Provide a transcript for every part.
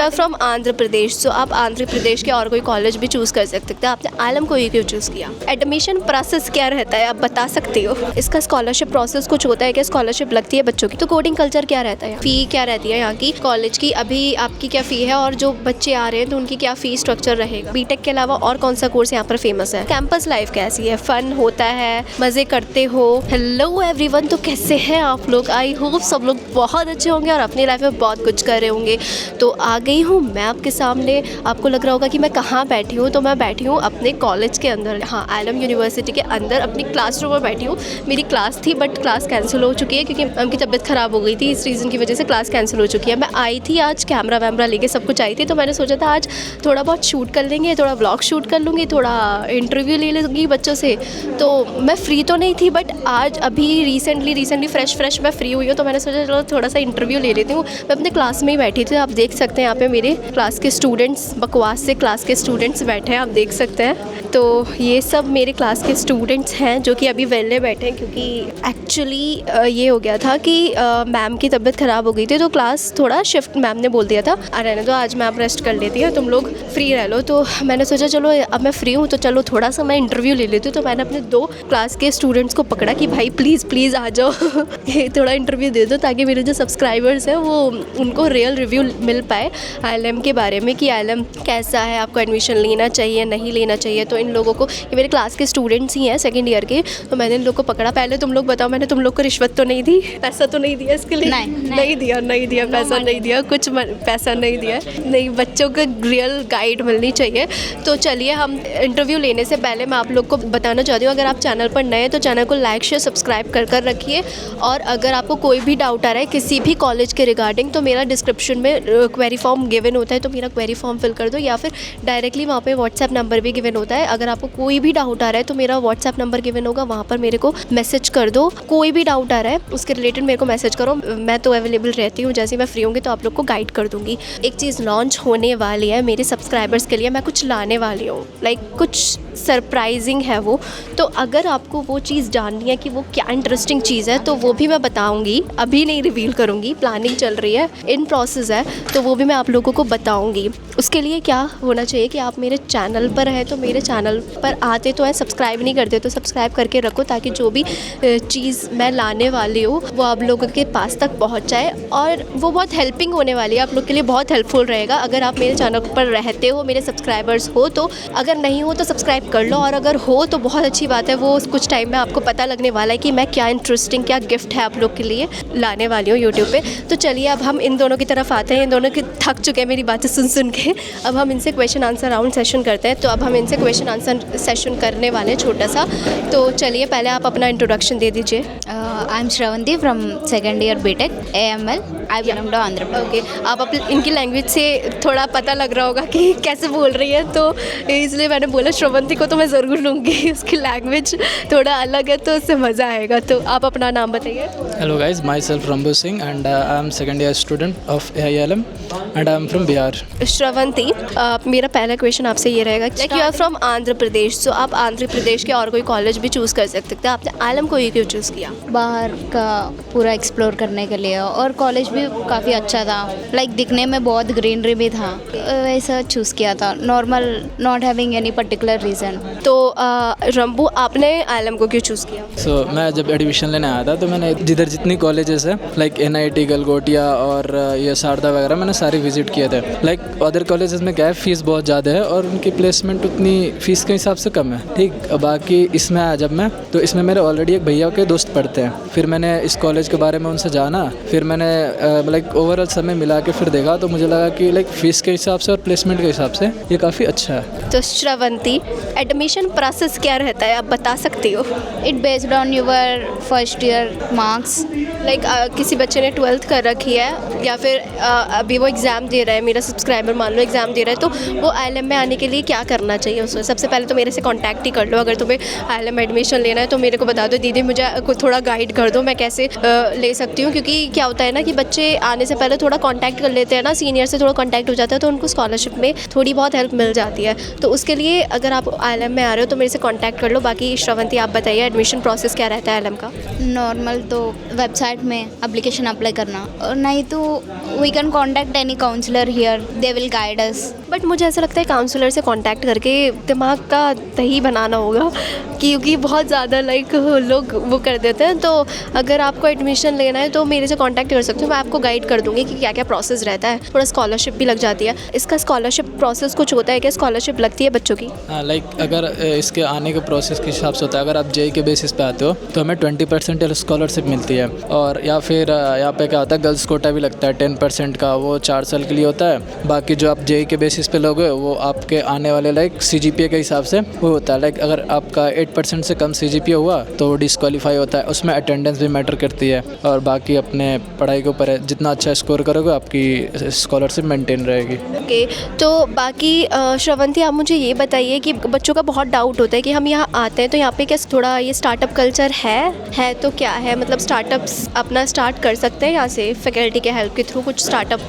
Are from Andhra Pradesh, so आप आंध्र प्रदेश के और कोई कॉलेज भी चूज़ कर सकते थे, आपने आलम को ही क्यों चूज़ किया? एडमिशन प्रोसेस क्या रहता है आप बता सकते हो? इसका स्कॉलरशिप प्रोसेस कुछ होता है क्या? स्कॉलरशिप लगती है बच्चों की, तो कोडिंग कल्चर क्या रहता है, फ़ी क्या रहती है यहाँ की कॉलेज की, अभी आपकी क्या फ़ी है और जो बच्चे आ रहे हैं तो उनकी क्या फ़ी स्ट्रक्चर रहेगा? बीटेक के अलावा और कौन सा कोर्स यहाँ पर फेमस है? कैंपस लाइफ कैसी है? फन होता है, मज़े करते हो? हेलो एवरीवन, तो कैसे हैं आप लोग? आई होप सब लोग बहुत अच्छे होंगे और अपनी लाइफ में बहुत कुछ कर रहे होंगे। तो आ गई हूँ मैं आपके सामने। आपको लग रहा होगा कि मैं कहाँ बैठी हूँ, तो मैं बैठी हूँ अपने कॉलेज के अंदर, हाँ आलम यूनिवर्सिटी के अंदर अपनी क्लासरूम में बैठी हूँ। मेरी क्लास थी बट क्लास कैंसिल हो चुकी है क्योंकि मैम की तबीयत ख़राब हो गई थी, इस रीज़न की वजह से क्लास कैंसिल हो चुकी है। मैं आई थी आज कैमरा वैमरा लेके, सब कुछ आई थी, तो मैंने सोचा था आज थोड़ा बहुत शूट कर लेंगे, थोड़ा व्लॉग शूट कर लूँगी, थोड़ा इंटरव्यू ले लूँगी बच्चों से। तो मैं फ्री तो नहीं थी बट आज अभी रिसेंटली फ्रेश मैं फ्री हुई हूँ, तो मैंने सोचा चलो थोड़ा सा इंटरव्यू ले लेती हूँ। मैं अपने क्लास में ही बैठी थी, आप देख सकते हैं यहाँ पे मेरे क्लास के स्टूडेंट्स, बकवास से क्लास के स्टूडेंट्स बैठे हैं, आप देख सकते हैं। तो ये सब मेरे क्लास के स्टूडेंट्स हैं जो कि अभी वेले बैठे हैं क्योंकि एक्चुअली ये हो गया था कि मैम की तबीयत ख़राब हो गई थी, तो क्लास थोड़ा शिफ्ट मैम ने बोल दिया था, रहने दो आज मैम रेस्ट कर लेती है, तुम लोग फ्री रह लो। तो मैंने सोचा चलो अब मैं फ्री हूँ तो चलो थोड़ा सा मैं इंटरव्यू ले लेती हूँ। तो मैंने अपने 2 क्लास के स्टूडेंट्स को पकड़ा कि भाई प्लीज़ आ जाओ थोड़ा इंटरव्यू दे दो ताकि मेरे जो सब्सक्राइबर्स हैं वो उनको रियल रिव्यू मिल पाए आलम के बारे में कि आलम कैसा है, आपको एडमिशन लेना चाहिए नहीं लेना चाहिए। तो इन लोगों को, ये मेरे क्लास के स्टूडेंट्स ही हैं सेकंड ईयर के, तो मैंने इन लोग को पकड़ा। पहले तुम लोग बताओ, मैंने तुम लोग को रिश्वत तो नहीं दी, पैसा तो नहीं दिया इसके लिए? नहीं दिया पैसा नहीं दिया, कुछ पैसा नहीं दिया, नहीं, बच्चों को रियल गाइड मिलनी चाहिए। तो चलिए, हम इंटरव्यू लेने से पहले मैं आप लोग को बताना चाहती हूँ, अगर आप चैनल पर नए हैं तो चैनल को लाइक शेयर सब्सक्राइब कर रखिए। और अगर आपको कोई भी डाउट आ रहा है किसी भी कॉलेज के रिगार्डिंग, तो मेरा डिस्क्रिप्शन में क्वेरी फॉर्म गिवन होता है, तो मेरा क्वेरी फॉर्म फिल कर दो, या फिर डायरेक्टली वहाँ पे व्हाट्सएप नंबर भी गिवन होता है। अगर आपको कोई भी डाउट आ रहा है तो मेरा व्हाट्सएप नंबर गिवन होगा, वहाँ पर मेरे को मैसेज कर दो। कोई भी डाउट आ रहा है उसके रिलेटेड मेरे को मैसेज करो, मैं तो अवेलेबल रहती हूँ, जैसे ही मैं फ्री होंगी तो आप लोग को गाइड कर दूँगी। एक चीज़ लॉन्च होने वाली है मेरे सब्सक्राइबर्स के लिए, मैं कुछ लाने वाली हूँ, लाइक कुछ सरप्राइजिंग है वो। तो अगर आपको वो चीज़ जाननी है कि वो क्या इंटरेस्टिंग चीज़ है तो वो भी मैं बताऊंगी, अभी नहीं रिवील करूंगी, प्लानिंग चल रही है, इन प्रोसेस है, तो वो भी मैं आप लोगों को बताऊंगी। उसके लिए क्या होना चाहिए कि आप मेरे चैनल पर हैं, तो मेरे चैनल पर आते तो हैं, सब्सक्राइब नहीं करते तो सब्सक्राइब करके रखो ताकि जो भी चीज़ मैं लाने वाली हूँ वो आप लोगों के पास तक पहुँच जाए, और वो बहुत हेल्पिंग होने वाली है, आप लोग के लिए बहुत हेल्पफुल रहेगा। अगर आप मेरे चैनल पर रहते हो, मेरे सब्सक्राइबर्स हो, तो अगर नहीं हो तो सब्सक्राइब कर लो, और अगर हो तो बहुत अच्छी बात है, वो कुछ टाइम में आपको पता लगने वाला है कि मैं क्या इंटरेस्टिंग, क्या गिफ्ट है आप लोग के लिए लाने वाली हूँ यूट्यूब पे। तो चलिए अब हम इन दोनों की तरफ आते हैं, इन दोनों के थक चुके हैं मेरी बातें सुन के, अब हम इनसे क्वेश्चन आंसर राउंड सेशन करते हैं। तो अब हम इनसे क्वेश्चन आंसर सेशन करने वाले हैं छोटा सा। तो चलिए पहले आप अपना इंट्रोडक्शन दे दीजिए। I am Shravanti from second year BTech AML, I belong to Andhra Pradesh. Okay, आप इनकी लैंग्वेज से थोड़ा पता लग रहा होगा कि कैसे बोल रही है, तो इसलिए मैंने बोला श्रवंती को तो मैं ज़रूर लूँगी, उसकी लैंग्वेज थोड़ा अलग है तो उससे मज़ा आएगा। तो आप अपना नाम बताइए। Hello guys, myself Rambu Singh and I am second year student of AILM and I am from Bihar. Sravanti, मेरा पहला क्वेश्चन आपसे ये रहेगा, like you are from Andhra Pradesh, so आप आंध्र प्रदेश के और कोई कॉलेज भी चूज़ कर सकते थे, आपने आलम को ही क्यों चूज़ किया? बाहर का पूरा एक्सप्लोर करने के लिए, और कॉलेज भी काफ़ी अच्छा था, लाइक दिखने में बहुत ग्रीनरी भी था, वैसा चूज़ किया था, normal, not having any particular reason. तो रंबू, आपने आलम को क्यों चूज़ किया? So मैं जब एडमिशन लेने आया था तो मैंने जिधर जितनी कॉलेजेस है लाइक NIT गलगोटिया और ये शारदा वगैरह मैंने सारे विजिट किए थे। लाइक अदर कॉलेजेस में क्या है, फ़ीस बहुत ज़्यादा है और उनकी प्लेसमेंट उतनी फ़ीस के हिसाब से कम है, ठीक। बाकी इसमें आया जब मैं, तो इसमें मेरे ऑलरेडी एक भैया के दोस्त पढ़ते हैं, फिर मैंने इस कॉलेज के बारे में उनसे जाना, फिर मैंने लाइक ओवरऑल समय मिला के फिर देखा तो मुझे लगा कि लाइक फ़ीस के हिसाब से और प्लेसमेंट के हिसाब से ये काफ़ी अच्छा है। तो श्रवंती, एडमिशन प्रोसेस क्या रहता है आप बता सकती हो? It based on your first year marks. Like किसी बच्चे ने 12th कर रखी है या फिर अभी वो एग्ज़ाम दे रहा है, मेरा सब्सक्राइबर मान लो एग्ज़ाम दे रहा है, तो वो ILM में आने के लिए क्या करना चाहिए उसको? सबसे पहले तो मेरे से कांटेक्ट ही कर लो, अगर तुम्हें ILM में एडमिशन लेना है तो मेरे को बता दो, दीदी मुझे थोड़ा गाइड कर दो मैं कैसे ले सकती हूँ, क्योंकि क्या होता है ना कि बच्चे आने से पहले थोड़ा कांटेक्ट कर लेते हैं ना, सीनियर से थोड़ा कांटेक्ट हो जाता है, तो उनको स्कॉलरशिप में थोड़ी बहुत हेल्प मिल जाती है। तो उसके लिए अगर आप ILM में आ रहे हो तो मेरे से कांटेक्ट कर लो। बाकी श्रवंती आप बताइए एडमिशन प्रोसेस क्या रहता है ILM का? नॉर्मल तो वेबसाइट में एप्लीकेशन अप्लाई करना, और नहीं तो we can contact any counsellor here, they will guide us. But मुझे ऐसा लगता है काउंसलर से कांटेक्ट करके दिमाग का दही बनाना होगा, क्योंकि बहुत ज़्यादा लाइक लोग वो कर देते हैं। तो अगर आपको एडमिशन लेना है तो मेरे से कांटेक्ट कर सकते हो, मैं आपको गाइड कर दूँगी कि क्या क्या प्रोसेस रहता है। थोड़ा स्कॉलरशिप भी लग जाती है। इसका स्कॉलरशिप प्रोसेस कुछ होता है क्या? स्कॉलरशिप लगती है बच्चों की? हाँ, लाइक अगर इसके आने के प्रोसेस के हिसाब से होता है। अगर आप JEE के बेसिस पे आते हो तो हमें 20% स्कॉलरशिप मिलती है, और या फिर यहाँ पे क्या होता है, गर्ल्स कोटा भी लगता है 10% का, वो 4 साल के लिए होता है। बाकी जो आप JEE के बेसिस पे लोगे वो आपके आने वाले लाइक CGPA के हिसाब से वो होता है। लाइक अगर आपका 8% से कम CGPA हुआ तो डिस्क्वालीफाई होता है, उसमें अटेंडेंस भी मैटर करती है। और बाकी अपने पढ़ाई के ऊपर है, जितना अच्छा स्कोर करोगे आपकी स्कॉलरशिप मेंटेन रहेगी। ओके, तो बाकी श्रवंती आप मुझे ये बताइए कि बच्चों का बहुत डाउट होता है कि हम यहाँ आते हैं तो यहाँ पे क्या थोड़ा ये स्टार्टअप कल्चर है तो क्या है, मतलब स्टार्टअप्स अपना स्टार्ट कर सकते हैं यहाँ से फैकल्टी के हेल्प के थ्रू? कुछ स्टार्टअप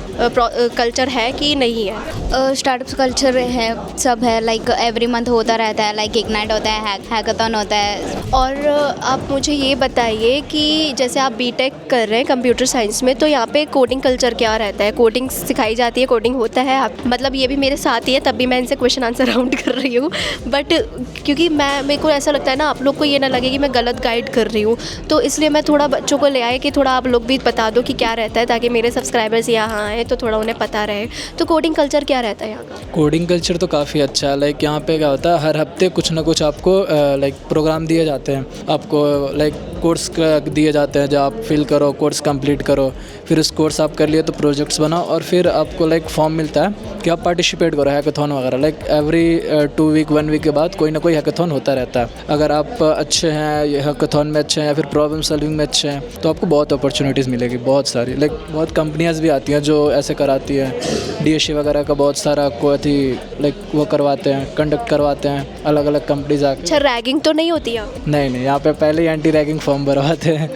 कल्चर है कि नहीं है? स्टार्टअप कल्चर है, सब है, लाइक एवरी मंथ होता रहता है, लाइक इग्नाइट होता है, हैकाथन होता है। और आप मुझे ये बताइए कि जैसे आप बीटेक कर रहे हैं कंप्यूटर साइंस में, तो यहाँ पे कोडिंग कल्चर क्या रहता है? कोडिंग सिखाई जाती है, कोडिंग होता है? आप मतलब ये भी मेरे साथ ही है, तब भी मैं इनसे क्वेश्चन आंसर राउंड कर रही हूँ, बट क्योंकि मेरे को ऐसा लगता है ना आप लोग को ये ना लगे कि मैं गलत गाइड कर रही हूँ, तो इसलिए मैं थोड़ा बच्चों को ले आए कि थोड़ा आप लोग भी बता दो कि क्या रहता है, ताकि मेरे सब्सक्राइबर्स यहाँ आए तो थोड़ा उन्हें पता रहे। तो कोडिंग कल्चर क्या रहता है यहाँ का? कोडिंग कल्चर तो काफ़ी अच्छा है। लाइक यहाँ पे क्या होता है, हर हफ्ते कुछ ना कुछ आपको लाइक प्रोग्राम दिए जाते हैं, आपको लाइक कोर्स दिए जाते हैं, जो आप फिल करो, कोर्स कंप्लीट करो, फिर उस कोर्स आप कर लिए तो प्रोजेक्ट्स बनाओ, और फिर आपको लाइक फॉर्म मिलता है कि आप पार्टिसिपेट करो हैकाथॉन वगैरह। लाइक एवरी 2 वीक 1 वीक के बाद कोई ना कोई हैकाथॉन होता रहता है। अगर आप अच्छे हैं हैकाथॉन में अच्छे हैं या फिर प्रॉब्लम सॉल्विंग में अच्छे हैं तो आपको बहुत अपॉर्चुनिटीज़ मिलेगी, बहुत सारी। लाइक बहुत कंपनियाँ भी आती हैं जो ऐसे कराती हैं, DSE वगैरह का बहुत सारा को लाइक वो करवाते हैं, कंडक्ट करवाते हैं अलग अलग कंपनीज आके। अच्छा, रैगिंग तो नहीं होती यहाँ? नहीं, यहाँ पे पहले ही एंटी रैगिंग फॉर्म भरवाते हैं।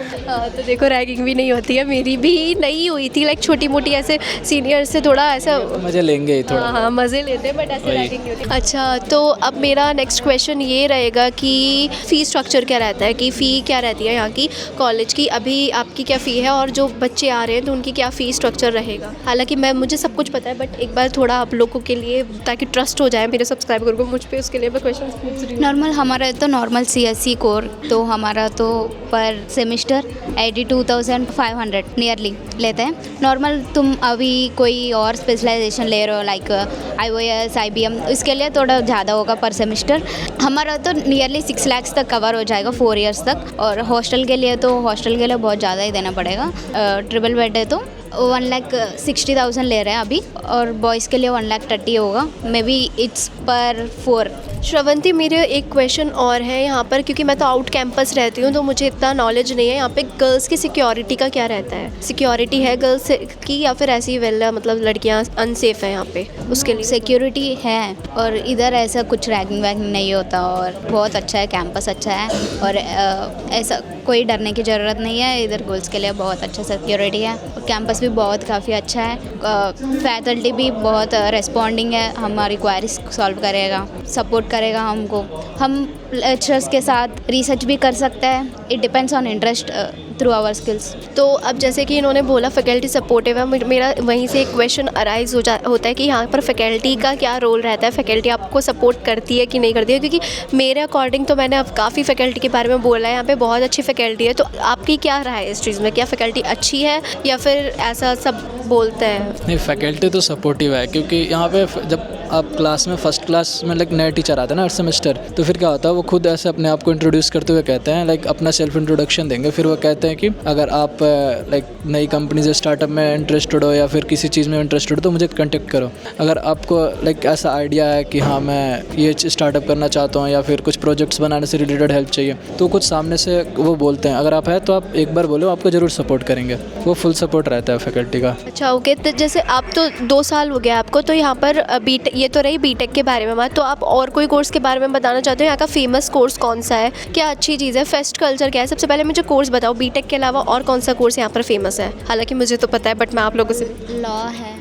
तो देखो रैगिंग भी नहीं होती है, मेरी भी नहीं हुई थी, लाइक छोटी मोटी ऐसे सीनियर से थोड़ा ऐसा मज़े लेंगे ही थोड़ा। हाँ, मज़े लेते हैं, बट ऐसे रैगिंग नहीं होती। अच्छा, तो अब मेरा नेक्स्ट क्वेश्चन ये रहेगा कि फ़ी स्ट्रक्चर क्या रहता है, कि फ़ी क्या रहती है यहाँ की कॉलेज की? अभी आपकी क्या फ़ी है, और जो बच्चे आ रहे हैं तो उनकी क्या फ़ी स्ट्रक्चर रहेगा? हालांकि मुझे सब कुछ पता है, बट एक बार थोड़ा आप लोगों के लिए, ताकि ट्रस्ट हो जाए मेरे सब्सक्राइबर को मुझ पे, उसके लिए मैं क्वेश्चन पूछ रही हूँ। नॉर्मल हमारा तो नॉर्मल CSE कोर, तो हमारा तो पर सेमिस्टर 82,500 नियरली लेते हैं। नॉर्मल तुम अभी कोई और स्पेशलाइजेशन ले रहे हो लाइक IOS IBM, इसके लिए थोड़ा ज़्यादा होगा पर सेमिस्टर। हमारा तो नियरली 6 लाख तक कवर हो जाएगा 4 इयर्स तक। और हॉस्टल के लिए बहुत ज़्यादा ही देना पड़ेगा। ट्रिपल बेड है तो 1,60,000 ले रहे हैं अभी, और बॉयज़ के लिए 1,30,000 होगा, मे बी इट्स पर 4। श्रवंती, मेरे एक क्वेश्चन और है यहाँ पर, क्योंकि मैं तो आउट कैंपस रहती हूँ तो मुझे इतना नॉलेज नहीं है। यहाँ पे गर्ल्स की सिक्योरिटी का क्या रहता है? सिक्योरिटी है गर्ल्स की या फिर ऐसी वेल मतलब लड़कियाँ अनसेफ हैं यहाँ पे, उसके लिए? सिक्योरिटी है, और इधर ऐसा कुछ रैगिंग वैगिंग नहीं होता, और बहुत अच्छा है, कैंपस अच्छा है, और ऐसा कोई डरने की ज़रूरत नहीं है। इधर गर्ल्स के लिए बहुत अच्छा सिक्योरिटी है, और कैंपस भी बहुत काफ़ी अच्छा है। फैकल्टी भी बहुत रेस्पॉन्डिंग है, हमारी क्वारीज सॉल्व करेगा, सपोर्ट करेगा हमको। हम लेक्चर्स के साथ रिसर्च भी कर सकते हैं। It depends on interest through our skills. तो अब जैसे कि इन्होंने बोला फैकल्टी सपोर्टिव है, मेरा वहीं से एक क्वेश्चन अराइज होता है कि यहाँ पर फैकल्टी का क्या रोल रहता है? फैकल्टी आपको सपोर्ट करती है कि नहीं करती है? क्योंकि मेरे अकॉर्डिंग तो मैंने अब काफ़ी फैकल्टी के बारे में बोला है, यहाँ पे बहुत अच्छी फैकल्टी है, तो आपकी क्या राय है इस चीज़ में? क्या फैकल्टी अच्छी है या फिर ऐसा सब बोलते हैं? नहीं, फैकल्टी तो सपोर्टिव है, क्योंकि यहाँ पे जब आप क्लास में फर्स्ट क्लास में लाइक नए टीचर आते हैं ना हर सेमेस्टर, तो फिर क्या होता है वो खुद ऐसे अपने आप को इंट्रोड्यूस करते हुए कहते हैं, लाइक अपना सेल्फ इंट्रोडक्शन देंगे। फिर वो कहते हैं कि अगर आप लाइक नई कंपनी से स्टार्टअप में इंटरेस्टेड हो या फिर किसी चीज़ में इंटरेस्टेड हो तो मुझे कांटेक्ट करो। अगर आपको लाइक ऐसा आइडिया है कि हाँ मैं ये स्टार्टअप करना चाहता हूँ या फिर कुछ प्रोजेक्ट्स बनाने से रिलेटेड हेल्प चाहिए, तो कुछ सामने से वो बोलते हैं। अगर आप है तो आप एक बार बोलो, आपको ज़रूर सपोर्ट करेंगे, वो फुल सपोर्ट रहता है फैकल्टी का। अच्छा, ओके। तो जैसे आप तो 2 साल हो गया आपको, तो यहाँ पर ये तो रही बीटेक के बारे में बात, तो आप और कोई कोर्स के बारे में बताना चाहते हो? यहाँ का फेमस कोर्स कौन सा है? क्या अच्छी चीज़ है? फेस्ट कल्चर क्या है? सबसे पहले मुझे कोर्स बताओ, बीटेक के अलावा और कौन सा कोर्स यहाँ पर फेमस है? हालांकि मुझे तो पता है बट मैं आप लोगों से लॉ है,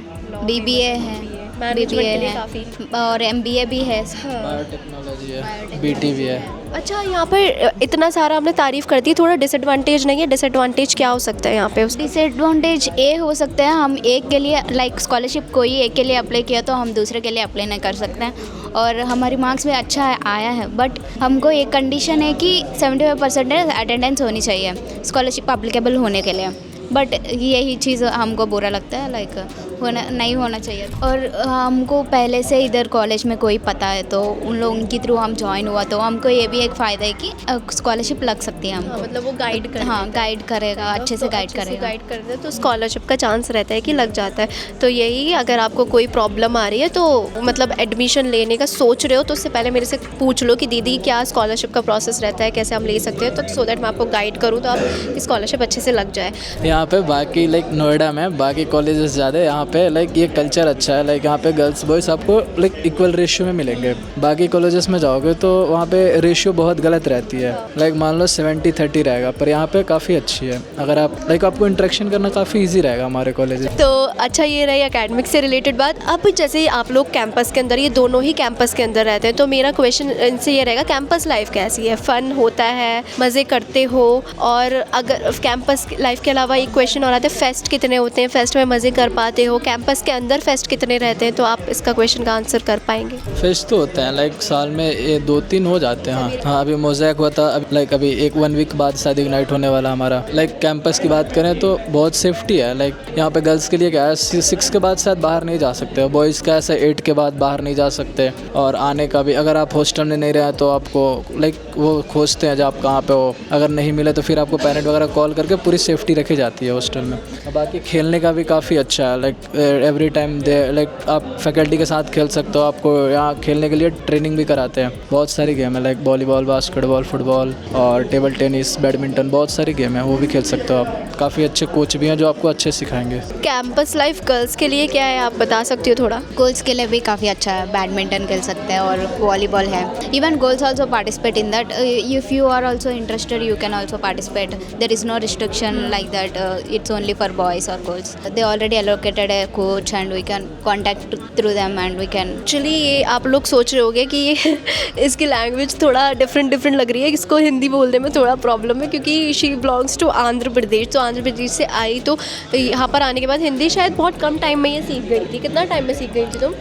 BBA है, मैनेजमेंट के लिए है काफ़ी। और MBA भी है। बायोटेक्नोलॉजी है, BT भी है। अच्छा, यहाँ पर इतना सारा हमने तारीफ़ कर दी, थोड़ा डिसएडवांटेज नहीं है? डिसएडवांटेज क्या हो सकता है यहाँ पे उसका? डिसएडवांटेज ये हो सकता है, हम एक के लिए लाइक स्कॉलरशिप कोई एक के लिए अप्लाई किया तो हम दूसरे के लिए अप्लाई नहीं कर सकते हैं। और हमारी मार्क्स में अच्छा आया है, बट हमको एक कंडीशन है कि 75% अटेंडेंस होनी चाहिए स्कॉलरशिप अप्लीकेबल होने के लिए। बट यही चीज़ हमको बुरा लगता है, लाइक होना नहीं होना चाहिए। और हमको पहले से इधर कॉलेज में कोई पता है तो उन लोगों के थ्रू हम ज्वाइन हुआ तो हमको ये भी एक फ़ायदा है कि स्कॉलरशिप लग सकती है हमको। मतलब वो गाइड कर, हाँ गाइड करेगा, अच्छे से गाइड करेगा। गाइड कर दे तो स्कॉलरशिप का चांस रहता है कि लग जाता है। तो यही, अगर आपको कोई प्रॉब्लम आ रही है तो मतलब एडमिशन लेने का सोच रहे हो तो उससे पहले मेरे से पूछ लो कि दीदी क्या स्कॉलरशिप का प्रोसेस रहता है, कैसे हम ले सकते हैं, तो सो दैट मैं आपको गाइड करूँ तो आप स्कॉलरशिप अच्छे से लग जाए। यहाँ पे बाकी लाइक नोएडा में बाकी कॉलेजेस ज़्यादा है, यहाँ पे लाइक ये कल्चर अच्छा है। लाइक यहाँ पे गर्ल्स बॉयज़ आपको लाइक इक्वल रेशियो में मिलेंगे। बाकी कॉलेजेस में जाओगे तो वहाँ पे रेशियो बहुत गलत रहती है, लाइक मान लो 70-30 रहेगा, पर यहाँ पे काफ़ी अच्छी है। अगर आप लाइक आपको इंटरेक्शन करना काफ़ी ईजी रहेगा हमारे कॉलेज। तो अच्छा, ये रही एकेडमिक से रिलेटेड बात। अब जैसे आप लोग कैंपस के अंदर, ये दोनों ही कैंपस के अंदर रहते हैं, तो मेरा क्वेश्चन इनसे ये रहेगा, कैंपस लाइफ कैसी है? फ़न होता है, मज़े करते हो? और अगर कैंपस लाइफ के अलावा एक क्वेश्चन और आता है, फेस्ट कितने होते हैं, फेस्ट में मज़े कर पाते हो? कैंपस के अंदर फेस्ट कितने रहते हैं? तो आप इसका क्वेश्चन का आंसर कर पाएंगे? फेस्ट तो होते हैं लाइक साल में ये 2-3 हो जाते हैं। हाँ अभी मोज़ैक हुआ था, अब लाइक अभी 1 वीक बाद शायद इग्नाइट होने वाला हमारा। लाइक कैंपस की बात करें तो बहुत सेफ्टी है। लाइक यहाँ पे गर्ल्स के लिए क्या है, 6 के बाद शायद बाहर नहीं जा सकते, बॉयज़ का ऐसा 8 के बाद बाहर नहीं जा सकते। और आने का भी, अगर आप हॉस्टल में नहीं रहे तो आपको लाइक वो खोजते हैं जब आप कहाँ पे हो, अगर नहीं मिले तो फिर आपको पेरेंट वगैरह कॉल करके पूरी सेफ्टी रखी जाती है हॉस्टल में। बाकी खेलने का भी काफ़ी अच्छा है, like every time they like आप फैकल्टी के साथ खेल सकते हो। आपको यहाँ खेलने के लिए ट्रेनिंग भी कराते हैं। बहुत सारी गेम है, लाइक वॉलीबॉल, बास्केटबॉल, फुटबॉल और टेबल टेनिस, बैडमिंटन, बहुत सारी गेम है, वो भी खेल सकते हो आप। काफ़ी अच्छे कोच भी हैं जो आपको अच्छे सिखाएंगे। कैंपस लाइफ गर्ल्स के लिए क्या है, आप बता सकती हो थोड़ा? गर्ल्स के लिए भी काफ़ी अच्छा है, बैडमिंटन खेल सकते हैं और वॉलीबॉल है। Even girls also participate in that. If you are also interested you can also participate. There is no restriction like that it's only for boys और girls. They already allocated a coach and we can contact through them and we can। Actually ये आप लोग सोच रहे होंगे कि ये इसकी लैंग्वेज थोड़ा डिफरेंट लग रही है, इसको हिंदी बोलने में थोड़ा प्रॉब्लम है क्योंकि शी बिलोंग्स टू आंध्र प्रदेश। तो आंध्र प्रदेश से आई तो यहाँ पर आने के बाद हिंदी शायद बहुत कम टाइम में ये सीख गई थी। कितना टाइम में सीख गई थी तुम?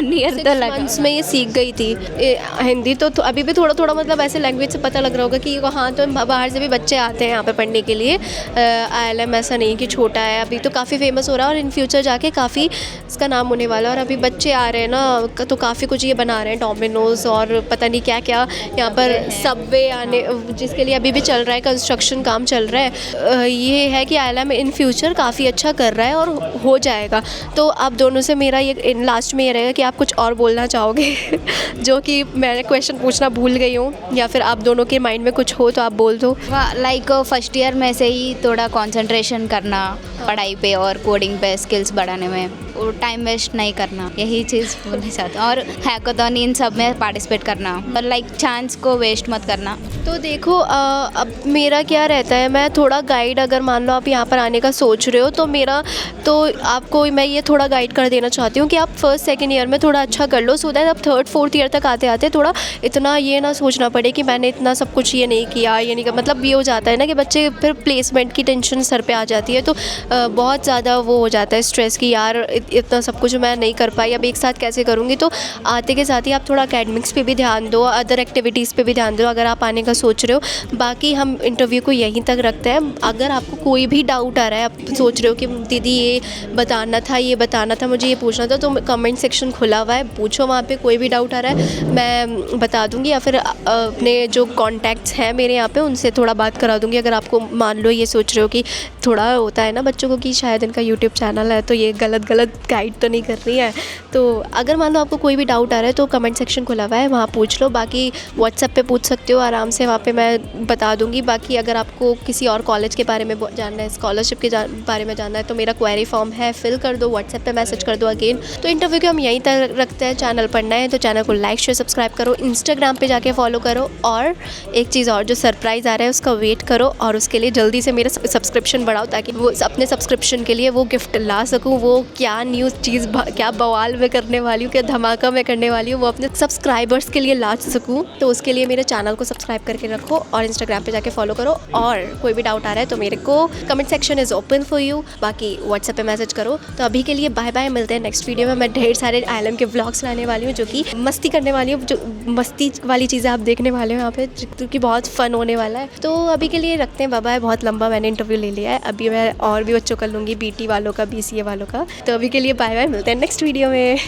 नियर तो 6 months में ये सीख गई थी हिंदी। तो अभी भी थोड़ा मतलब ऐसे लैंग्वेज से पता लग रहा होगा कि हाँ, तो बाहर से भी बच्चे आते हैं यहाँ पे पढ़ने के लिए। ILM ऐसा नहीं कि छोटा है, अभी तो काफ़ी फेमस हो रहा है और इन फ्यूचर जाके काफ़ी इसका नाम होने वाला है। और अभी बच्चे आ रहे हैं ना, तो काफ़ी कुछ ये बना रहे हैं, डोमिनोज और पता नहीं क्या क्या यहाँ पर सबवे आने, जिसके लिए अभी भी चल रहा है कंस्ट्रक्शन, काम चल रहा है। ये है कि ILM इन फ्यूचर काफ़ी अच्छा कर रहा है और हो जाएगा। तो आप दोनों से मेरा ये लास्ट में ये रहेगा कि आप कुछ और बोलना चाहोगे जो कि मैं क्वेश्चन पूछना भूल गई हूँ, या फिर आप दोनों के माइंड में कुछ हो तो आप बोल दो। लाइक फर्स्ट ईयर में से ही थोड़ा कंसंट्रेशन करना पढ़ाई पे और कोडिंग पे, स्किल्स बढ़ाने में, और टाइम वेस्ट नहीं करना, यही चीज़ बोलना चाहती हूँ। और हैकाथॉन इन सब में पार्टिसिपेट करना और लाइक चांस को वेस्ट मत करना। तो देखो अब मेरा क्या रहता है, मैं थोड़ा गाइड, अगर मान लो आप यहाँ पर आने का सोच रहे हो तो आपको मैं ये थोड़ा गाइड कर देना चाहती हूँ कि आप 1st-2nd ईयर में थोड़ा अच्छा कर लो, सो दैट आप 3rd-4th ईयर तक आते आते थोड़ा इतना ये ना सोचना पड़े कि मैंने इतना सब कुछ ये नहीं किया, ये नहीं किया। मतलब ये हो जाता है ना कि बच्चे फिर प्लेसमेंट की टेंशन सर पे आ जाती है, तो बहुत ज़्यादा वो हो जाता है स्ट्रेस कि यार इतना सब कुछ मैं नहीं कर पाई, अब एक साथ कैसे करूँगी। तो आते के साथ ही आप थोड़ा एकेडमिक्स पे भी ध्यान दो, अदर एक्टिविटीज़ पे भी ध्यान दो अगर आप आने का सोच रहे हो। बाकी हम इंटरव्यू को यहीं तक रखते हैं। अगर आपको कोई भी डाउट आ रहा है, आप सोच रहे हो कि दीदी ये बताना था, मुझे ये पूछना था, तो कमेंट सेक्शन खुला हुआ है, पूछो, वहाँ पे कोई भी डाउट आ रहा है मैं बता दूँगी, या फिर अपने जो कॉन्टैक्ट्स हैं मेरे यहाँ पे उनसे थोड़ा बात करा दूँगी। अगर आपको मान लो ये सोच रहे हो कि थोड़ा होता है ना बच्चों को कि शायद इनका यूट्यूब चैनल है तो ये गलत गाइड तो नहीं कर रही है। तो अगर मान लो आपको कोई भी डाउट आ रहा है तो कमेंट सेक्शन खुला हुआ है, वहाँ पूछ लो। बाकी व्हाट्सएप पे पूछ सकते हो आराम से, वहाँ पे मैं बता दूँगी। बाकी अगर आपको किसी और कॉलेज के बारे में जानना है, स्कॉलरशिप के बारे में जानना है, तो मेरा क्वेरी फॉर्म है, फिल कर दो, व्हाट्सएप पे मैसेज कर दो अगेन। तो इंटरव्यू को हम यहीं तक रखते हैं। चैनल पर नए हैं तो चैनल को लाइक शेयर सब्सक्राइब करो, इंस्टाग्राम पे जाके फॉलो करो। और एक चीज़ और, जो सरप्राइज़ आ रहा है उसका वेट करो और उसके लिए जल्दी से मेरा सब्सक्रिप्शन बढ़ाओ, ताकि वो अपने सब्सक्रिप्शन के लिए वो गिफ्ट ला सकूँ। वो क्या न्यूज़ चीज़, क्या बवाल मैं करने वाली हूँ, क्या धमाका मैं करने वाली हूँ, वो अपने सब्सक्राइबर्स के लिए ला सकूँ। तो उसके लिए मेरे चैनल को सब्सक्राइब करके रखो और इंस्टाग्राम पे जाके फॉलो करो। और कोई भी डाउट आ रहा है तो मेरे को comment section is open for you, बाकी व्हाट्सएप पे मैसेज करो। तो अभी के लिए बाय बाय, मिलते हैं नेक्स्ट वीडियो में। मैं ढेर सारे आलम के व्लॉग्स लाने वाली हूँ, जो कि मस्ती करने वाली हूँ, जो मस्ती वाली चीज़ें आप देखने वाले हो यहाँ पे, क्योंकि बहुत फ़न होने वाला है। तो अभी के लिए रखते हैं, बाय बाय। बहुत लंबा मैंने इंटरव्यू ले लिया है, अभी मैं और भी बच्चों का लूँगी, BT वालों का, BCA वालों का। तो अभी के लिए बाय बाय, मिलते हैं नेक्स्ट वीडियो में।